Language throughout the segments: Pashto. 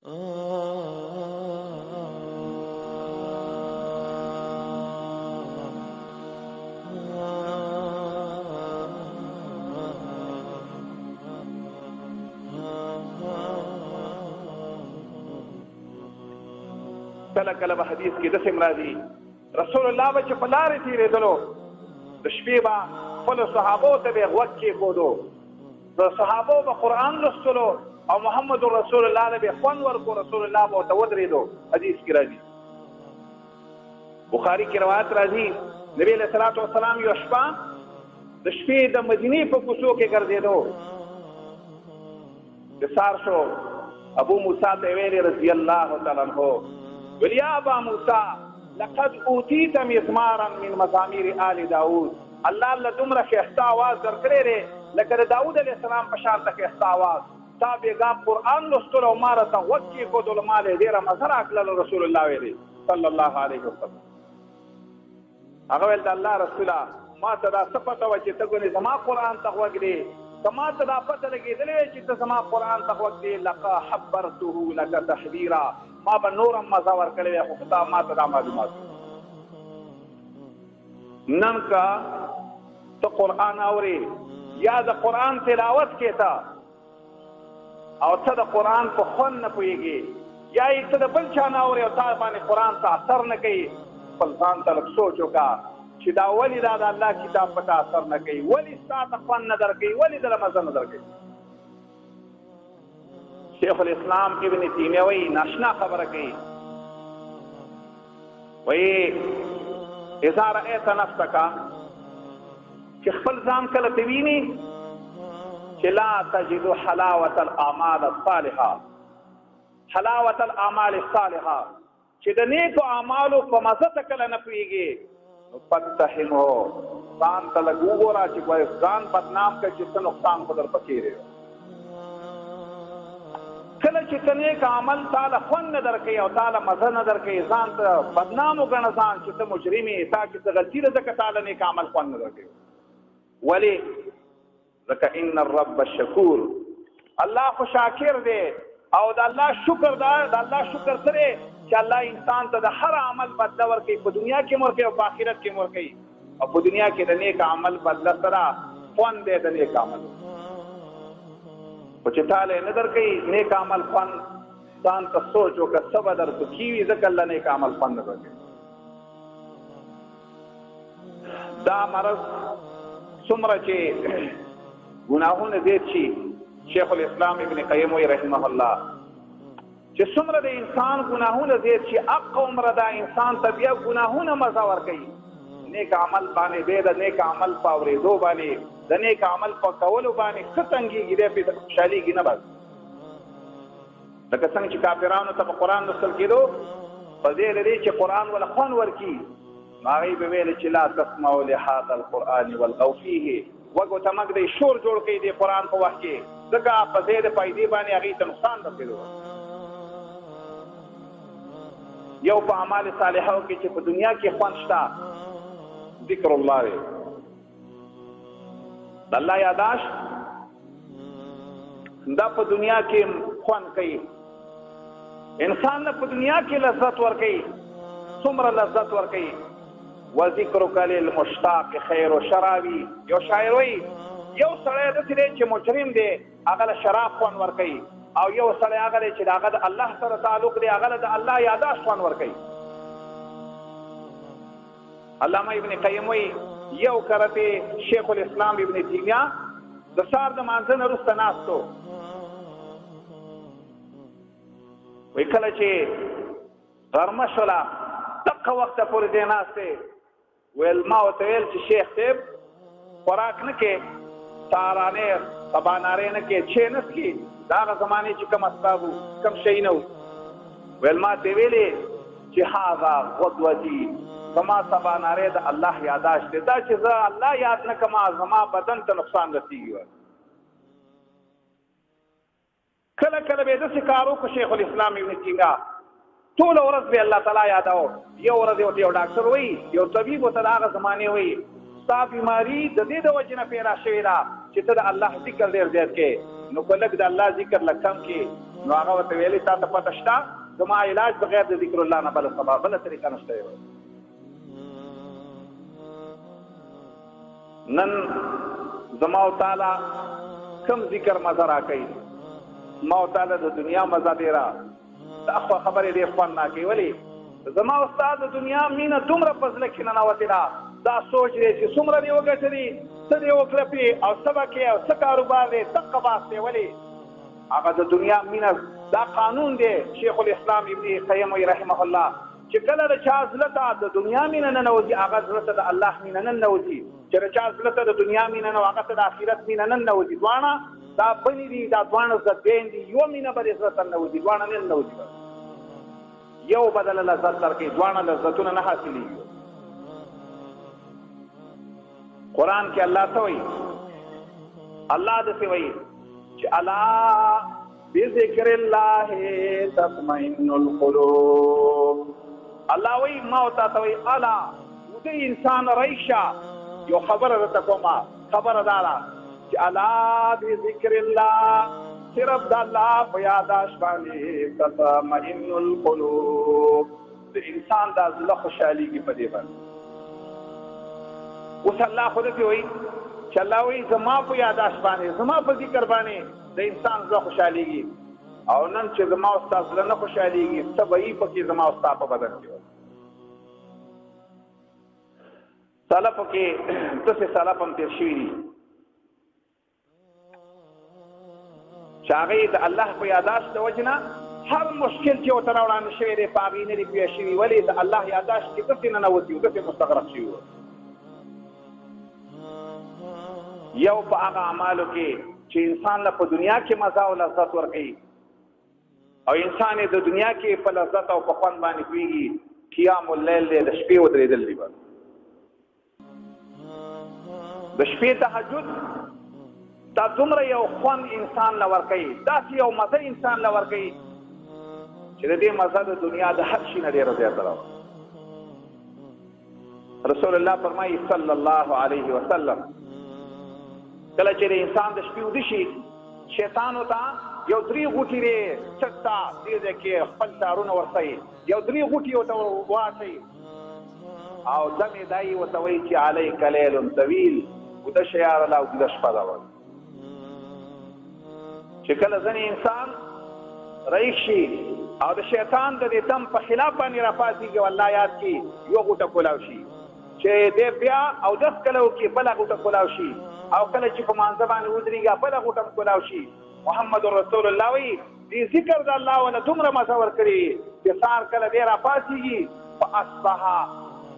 کله کله به حدیث کې داسې راځي رسول الله به چې په لارې تېرېدلو د شپې به خپلو صحابو ته به یې غوږ کېښودو د صحابو به قرآن لوستلو او محمد رسول الله له به خوند ورکو رسول الله به ورته ودرېدو حدیث کې راځي بخاري کې روایت راځي نبي علیه الصلاة وسلام یو شپه د شپې د مدینې په کوڅو کې ګرځېدو د سار شو ابو موسی ته ویلې رضی الله تعالی عنہ ویل یا ابا موسی لقد اوتیت مزمارا من مزامیر آل داود الله له دومره ښایسته آواز درکړی دی لکه د داود علیه السلام په شان ته ښایسته آواز تا بېګا قرآن لوستلو او ما راته غوږ کېښودلو ما له یې ډېره مزه راکړله رسول الله ویلي صلی الله علیه وسلم هغه ویل د الله رسوله ما ته دا څه پته وه چې ته ګونې زما قرآن ته غوږ دی که ما ته دا پته لګېدلې وی چې ته زما قرآن ته غوږ دی لقد حبرته لکه تحبیرا ما به نورم مزه ورکړې وی خو تا ما ته دا معلومات نن که ته قرآن اورې یا د قرآن تلاوت کې ته او ته د قرآن په خوند نه پوهېږې یا یې ته د بل چا نه اورې او تا باندې قرآن ته اثر نه کوي خپل ځان ته لږ سوچ وکړه چې دا ولې دا د الله کتاب په تا اثر نه کوي ولې ستا ته خوند نه درکوي ولې دله مزه نه درکوي شیخ الاسلام ابن تیمیه وایي ناشنا خبره کوي وایي اذا رأیت نفسک چې خپل ځان کله ته ویني چې لا تجد حلاوة الاعمال الصالحه حلاوة الاعمال الصالحه چې د نیکو اعمالو په مزه ته کله نه پوهېږي نو فتهمو ځان ته لږ وګوره چې ځان بدنام کړه چې څه نقصان خو در پکې دی کله چې ته نیک عمل تاله خوند نه درکوي او تاله مزه نه درکوي ځان ته بدنام وګڼه ځان چې ته مجرم یې تا کې څه غلطي ده ځکه تاله نیک عمل خوند نه درکوي ولې ځکه ان الرب الشکور الله خو شاکر دی او د الله شکر دا د الله شکر سره چې الله انسان ته د هر عمل بدله ورکوي په دنیا کې ورکوي او په آخرت کې ورکوي او په دنیا کې د نیک عمل بدله سره خوند دی د نیک عمل خو چې تاله نه درکوي نیک عمل خوند ځان ته سوچ وکړه څه به درته کېږي ځکه الله نیک عمل خوند نه درکوي دا مرض څومره چې ګناهونه ډېر شي شیخ الاسلام ابن قیم وی رحمه الله چې څومره د انسان ګناهونه زیات شي هغه عمره دا انسان ته بیا ګناهونه مزه ورکوي نیک عمل باندې دی د نیک عمل په اورېدو باندې د نیک عمل په کولو باندې ښه تنګېږي دی پرې خوشحالېږي نه بس لکه څنګه چې کافرانو ته په قرآن لوستل کېدو په دې لري چې قرآن ول خوند ورکړي نو هغوی به ویل چې لا تسمعوا لهذا القرآن والغوا فیه وګو ته مګ دی شور جوړ کړي دی قرآن په وخت کې ځکه په دې د فایدې باندې هغوی ته نقصان رسېدو یو په اعمال صالحو کې چې په دنیا کې خوند شته ذکر الله دی د الله یاداشت دا په دنیا کې خوند کوي انسان نه په دنیا کې لذت ورکوي څومره لذت ورکوي وذکرک للمشتاق خیر و شرابی یو شاعر وایي یو سړی داسې دی چې مجرم دی هغه له شراب خوند ورکوي او یو سړی هغه دی چې د هغه د الله سره تعلق دی هغه له د الله یاداشت خوند ورکوي علامه ابن قیم وایي یو کرته شیخ الاسلام ابن تیمیه د سهار د مانځه نه وروسته ناست و وایي کله چې غرمه شوله دقه وخته پورې دی ناست دی ویل ما ورته ویل چې شیخ صاحب خوراک نه کې سهارانې سبانارې نه کې چای نه څښي د هغه زمانې چې کوم اسباب وو کوم شی نه وو ویل ما ته ویلې چې هذا غدوتي زما سبانارې د الله یاداشت دی دا چې زه الله یاد نه کړم زما بدن ته نقصان رسېږي کله کله به داسې کار وکړو شیخ الاسلام ابن تیمیه ټوله ورځ به الله تعالی یادو یو ورځ ورته یو ډاکټر وایي یو طبیب ورته د هغه زمانې وایي ستا بیماري د دې د وجې نه پیدا شوې ده چې ته د الله ذکر ډېر زیات کې نو که لږ د الله ذکر لږ کم کړي نو هغه ورته ویلې تا ته پته شته زما علاج بغیر د ذکر الله نه بله طریقه نشته. نن زما او تعالی کم ذکر مزه راکوي، ما او تعالی د دنیا مزه ډېره دا خو خبرې ډېر خوند ناکوي. ولې زما او ستا د دنیا مینه دومره په زړه کې ننوتې ده، دا سوچ دی چې څومره دې وګټلي، څه دې وکړپې او څه به کې او څه کاروبار دی، دقه باس دی. ولې هغه د دنیا مینه دا قانون دی شیخ الاسلام ابن قیم رحمه الله چې کله د چا زړه ته د دنیا مینه ننوځي هغه زړه ته د الله مینه ننوځي، چې د چا زړه ته د دنیا مینه نه هغه ته د آخرت مینه ننوځي. دواړه دا بنې دي، دا دواړه ضدین دي، یو مینه به دې زړه ته ننوځي، دواړه نه ننوځي، یو بدله لذت درکوي، دواړه لذتونه نه حاصلېږي. قرآن کې الله ته وایي، الله داسې وایي چې الا بذکر الله تطمئن القلوب. الله وایي ما او تا ته وایي الا د انسان ریشه یو خبره درته کومه، خبره دا ده چې الا بذکر الله صرف د الله په یاداشت باندې تطمئن القلوب د انسان د زړه خوشحالېږي په دې باندې. اوس الله خو داسې وایي چې الله وایي زما په یاداشت باندې زما په ذکر باندې د انسان زړه خوشحالېږي، او نن چې زما او ستا زړه نه خوشحالېږي څه به یي پکې زما او ستا په بدن کې. سلفو کې داسې سلف هم تېر شوي دي چې هغې د الله په یاداشت د وجې نه هر مشکل چې ورته راوړاندې شوی دی په هغې نه دي پوه شوي. ولې د الله یاداشت کې داسې ننوتي وو، داسې مستغرق شوي وو. یو په هغه اعمالو کې چې انسان له په دنیا کې مزه او لذت ورکوي او انسان یې د دنیا کې په لذت او په خوند باندې پوهېږي، قیام اللیل دی، د شپې ودرېدل دي. بس د شپې تهجد دا دومره یو خوند انسان له ورکوي، داسې یو مزه انسان له ورکوي چې د دې مزه د دنیا د هر شي نه ډېره زیاته ده. رسول الله فرمایي صلی الله علیه وسلم کله چې د انسان د شپې وده شي شیطان ورته یو 3 غوټې دی چټه دې ځای کې خپل تارونه ورڅوي، یو 3 غوټې ورته واچوي او دمې دایي ورته وایي چې علیک لیل طویل وده شه یاره لا اوږده شپه ده. چې کله ځنې انسان رئیس شي او د شیطان د دې دم په خلاف باندې راپاڅېږي او الله یاد کړي یو غوټه کولاو شي، چې دې بیا اودس کله وکړي بله غوټه کولاو شي، او کله چې په مانځه باندې ودرېږي بله غوټه هم کولاو شي. محمد رسول الله وایي دې ذکر د الله ونه دومره مزه ورکړي چې سهار کله دی راپاڅېږي فاصبح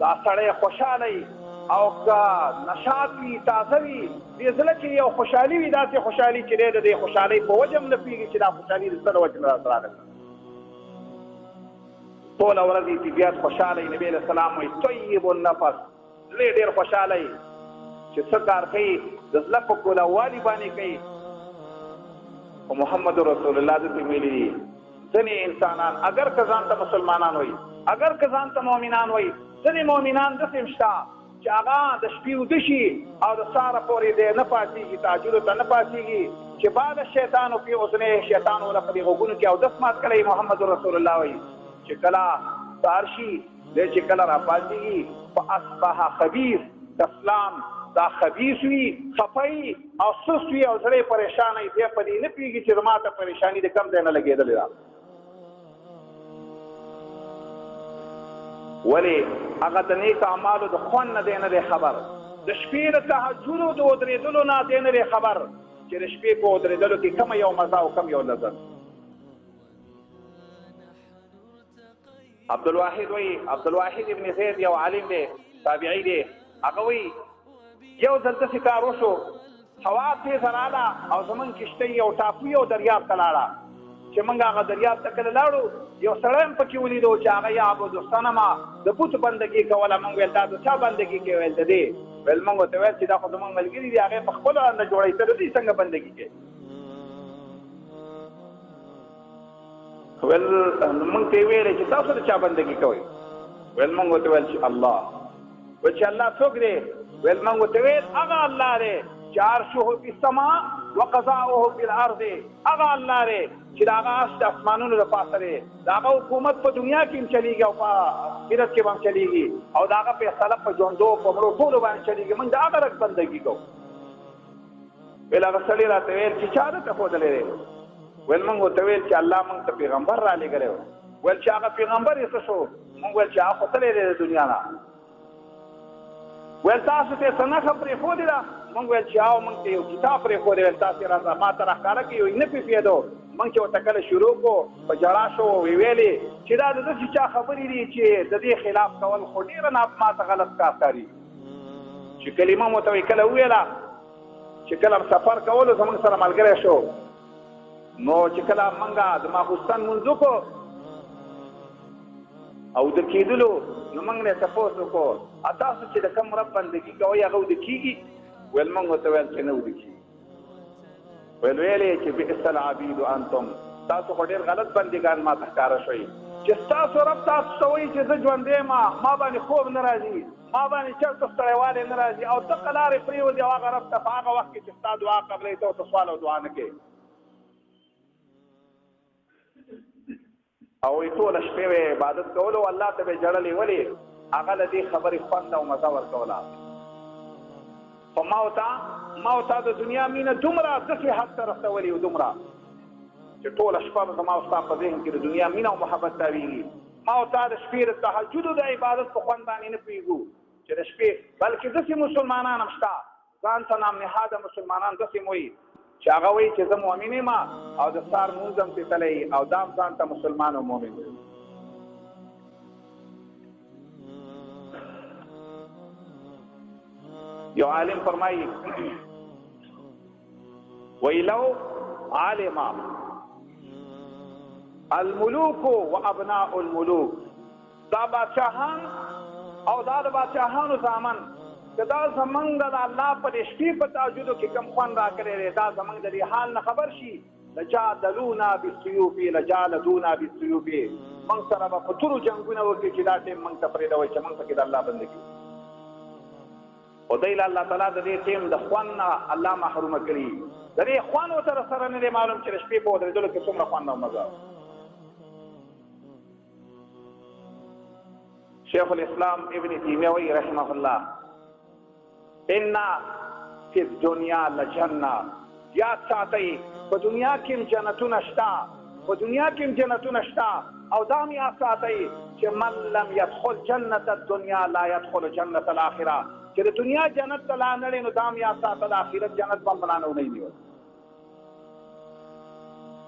دا سړی خوشحالی او که نشاط وي تازه وي دې زړه کې یو خوشحالي وي، داسې خوشحالي چې دی د دې خوشحالۍ په وجه هم نه پوهېږي چې دا خوشحالي د څه د وجې نه راته راغلې. ټوله ورځ یې طبیعت خوشحالی، نبي علیه السلام وایي طیب النفس، زړه ډېر خوشحالی چې څه کار کوي د زړه په کولاوالي باندې کوي. او محمد رسول الله داسې ویلي دي ځینې انسانان اگر که ځان ته مسلمانان وایي، اگر که ځان ته مؤمنان وایي، ځینې مؤمنان داسې هم شته چې هغه د شپې وده شي او د سهاره پورې دی نه پاڅېږي، تهجدو ته نه پاڅېږي چې بعد شیطانو فی اذنیه شیطان ورله په دې غوږونو کې اودس مات کړی. محمد رسول الله وایي چې کله سهار شي دی چې کله راپاڅېږي فاصبح خبیث اسلام دا خبیث وي، خفه او سست وي او زړه پریشان وي، دی په دې نه پوهېږي چې زما ته پریشاني د کوم ځای نه لګېدلې ده. ولې هغه د نیک اعمالو د خوند نه دی نه دی خبر، د شپې د تهجدو د ودرېدلو نه دی نه دی خبر چې د شپې په ودرېدلو کې کومه یو مزه او کوم یو لذت. عبدالواحد وایي عبدالواحد ابن زید یو عالم دی تابعي دی، هغه وایي یو ځل داسې کار وشو هوا تېزه راغله او زمونږ کښتۍ یو ټاپو یو دریاب ته لاړه، چې موږ هغه دریاب ته کله لاړو یو سړی هم پکې ولیدو چې هغه یعبد الصنم د بوت بندګي کوله. موږ ویل دا د چا بندګي کوي؟ ویل د دې. ویل موږ ورته ویل چې دا خو زموږ ملګري دي هغې په خپلو انده جوړوي، ته د دوی څنګه بندګي کوي؟ ویل موږ ته یې ویلې چې تاسو د چا بندګي کوئ؟ ویل موږ ورته ویل چې الله. ویل چې الله څوک دی؟ ویل موږ ورته ویل هغه الله دی چې عرشه فی السما وقضاؤه فی الارض هغه الله دی چې د هغه عرش د اسمانونو د پاسه دی د هغه حکومت په دنیا کې هم چلیږي او په آخرت کې هم چلیږي او د هغه فیصله په ژوندو په مړو ټولو باندې چلیږي موږ د هغه رګ بندګي کوو ویل هغه سړي راته ویل چې چا درته ښودلی دی ویل موږ ورته ویل چې الله موږ ته پیغمبر رالېږلی و ویل چې هغه پیغمبر یې څه شو موږ ویل چې هغه ختلی دی د دنیا نه ویل تاسو ته څه نښه پرېښودې ده موږ ویل چې او موږ ته یو کتاب پرېښودی ویل تاسې راته ما ته راښکاره کړي یو نه پېښېدو موږ چې ورته کله شروع کړو په ژړا شو ویلې چې دا د داسې چا خبرې دي چې د دې خلاف کول خو ډېره ما ته غلط کار ښکاري چې کلمه مو ته کله وویله چې کله سفر کولو زموږ سره ملګری شو نو چې کله موږ د ماخوستن لمونځ وکړو او د کېدلو نو موږ نه تپوس وکړو تاسو چې د کوم رب بندګي کوئ هغه وده کېږي ویل موږ ورته ویل چې نه وده کېږي ویل ویلې چې بئس العبید انتم تاسو خو ډېر غلط بندګان ما ته ښکاره شوئ چې ستاسو رب تاسو ته وایي چې زه ژوندی ما باندې خوب نه راځي ما باندې چېرته ستړیوالی نه راځي او ته قلارې پرېوځي او هغه رب ته په هغه وخت کې چې ستا دعا قبلوي ته ورته سوال او دعا نه کوې او ټوله شپې به عبادت کولو الله ته به یې ژړلې ولې هغه له دې خبرې خوند او مزه ورکوله خو ما ورته د دنیا مینه دومره داسې حد ته رسولې و دومره چې ټوله شپه به زما او ستا په ذهن کې د دنیا مینه او محبت تاویږي ما ورته د شپې د تهجدو د عبادت په خوند باندې نه پوهېږو چې د شپې بلکې داسې مسلمانان هم شته ځان ته نام نهاده مسلمانان داسې هم وایي چې هغه وایي چې زه مؤمن یم او د سهار لمونځ هم تېتلی او دا هم ځان ته مسلمان او مؤمن وي یو عالم فرمایي ویلو علم الملوک و ابناء الملوک دا بادشاهان او دا د بادشاهانو زامن که دا زمونږ د الله په دې شپې په تهجدو کې کوم خوند راکړی دی دا زمونږ د دې حال نه خبر شي لجادلونا بالسیوف لجالدونا بالسیوف موږ سره به په تورو جنګونه وکړي چې دا ټیم موږ ته پرېږدوئ چې موږ پکې د الله بندګي خو دی له الله تعالی د دې ټیم د خوند نه الله محرومه کړي د دې خوند ورته سره نه دی معلوم چې د شپې په ودرېدلو کې څومره خوند او مزه شیخ الاسلام ابن تیمیه وی رحمه الله ان فی الدنیا لجنه یاد ساتئ په دنیا کې هم جنتونه شته په دنیا کې هم جنتونه شته او دا هم یاد ساتئ چې من لم يدخل جنت الدنیا لا يدخل جنت الاخره چې د دنیا جنت ته لا نړۍ نو دا هم یاد ساته د آخرت جنت به هم لا نه ونی نیول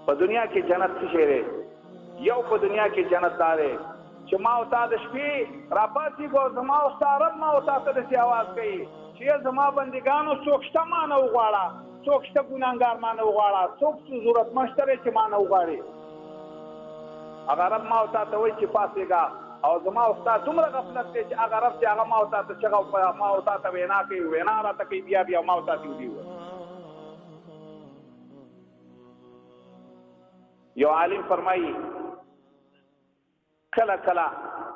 په دنیا کې جنت څه شی دی یو په دنیا کې جنت دا دی چې ما او تا د شپې راپاڅېږو زما او ستا رب ما او تا ته داسې اواز کوي چې زما بندګانو څوک شته ما نه وغواړه څوک شته ګناهګار ما نه وغواړه څوک ضرورتمند شته دی چې ما نه وغواړي هغه رب ما او تا ته وایي چې پاڅېږه او زما او ستا دومره غفلت دی چې هغه رب چې هغه ما او تا ته چغه ما او تا ته وینا کوي وینا راته کوي بیا ما او تا ته ودي یو عالم فرمایي کله کله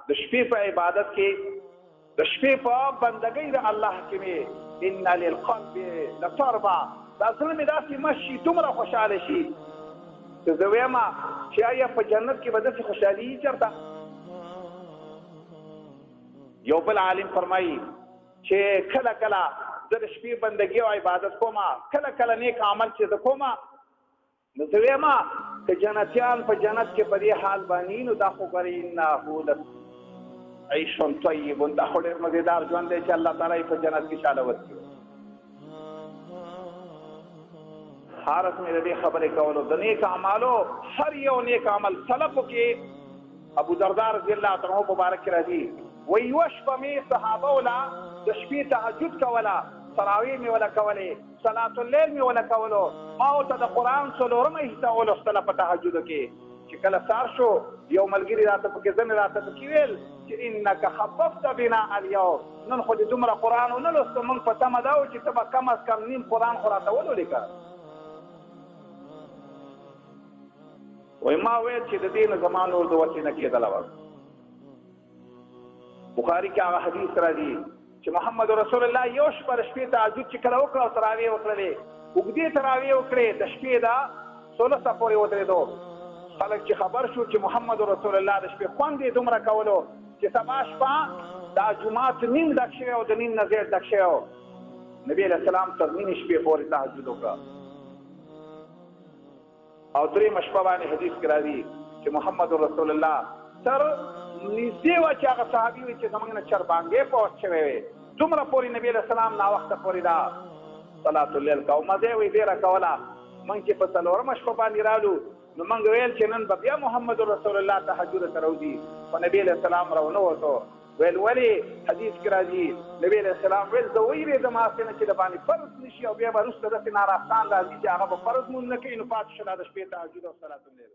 د شپې په عبادت کې د شپې په بندګۍ د الله کې مې ان للقلب لتربع دا زړه مې داسې مشي دومره خوشحاله شي چې زه ویم چې آیا په جنت کې به داسې خوشحالي وي چېرته یو بل عالم فرمایي چې کله کله زه د شپې بندګي او عبادت کوم کله کله نیک عمل چې زه کوم نو زه ویم که جنتیان په جنت کې په دې حال باندې نو دا خو ګورې انه عیش طیب دا خو ډېر مزېدار ژوند دی چې الله تعالی یې په جنت کې شاله ورکړي حارس مې د دې خبرې کولو د نیک اعمالو هر یو نیک عمل سلفو کې ابو دردار رضی الله عنه مبارک راځي وایي یوه شپه مې صحابه وله د شپې تهجد کوله تراویح مې وله کولې صلات اللیل مې وله کولو ما ورته د قرآن څلورمه حصه ولوستله په تهجدو کې چې کله سار شو یو ملګري راته پکې ځنې راته پکې ویل چې انک خففت بنا الیوم نن خو دې دومره قرآن ونه لوسته موږ په تمه دا و چې ته به کم از کم نیم قرآن خو راته ولولېږه وایي ما ویل چې د دې نه زما نور د وسې نه کېدله وه بخاري کې هغه حدیث راځي چې محمد رسول الله یو شپه د شپې تهجد چې کله وکړه او تراویح وکړلې اوږدې تراویح وکړې د شپې دا 16 پورې ودرېدو خلک چې خبر شو چې محمد رسول الله د شپې خوند یې دومره کولو چې سبا شپه دا جومات نیم ډک شوی او د نیم نه زیات ډک شوی و نبي علیه السلام تر نیمې شپې پورې تهجد وکړه او درېیمه شپه باندې حدیث کې راځي چې محمد رسول الله تر نږدې وه چې هغه صحابي وي چې زموږ نه چربانګې په وخت شوی وی دومره پورې نبي علیه السلام ناوخته پورې دا صلات الليل کا او مزه وی ډیره کوله موږ چې په څلورمه شپه باندې رالو نو موږ ویل چې نن به بیا محمد رسول الله تهجد ته راوځي خو نبي علیه السلام راونه ویل ولې حدیث کې راځي نبی علیه السلام ویل زه ویرېدم هسې نه چې د باندې فرض نه شي او بیا به وروسته داسې ناراستان راځي چې هغه به فرض مونځ نه کوي نو پاتې شله د شپې تهجد او صلات الليل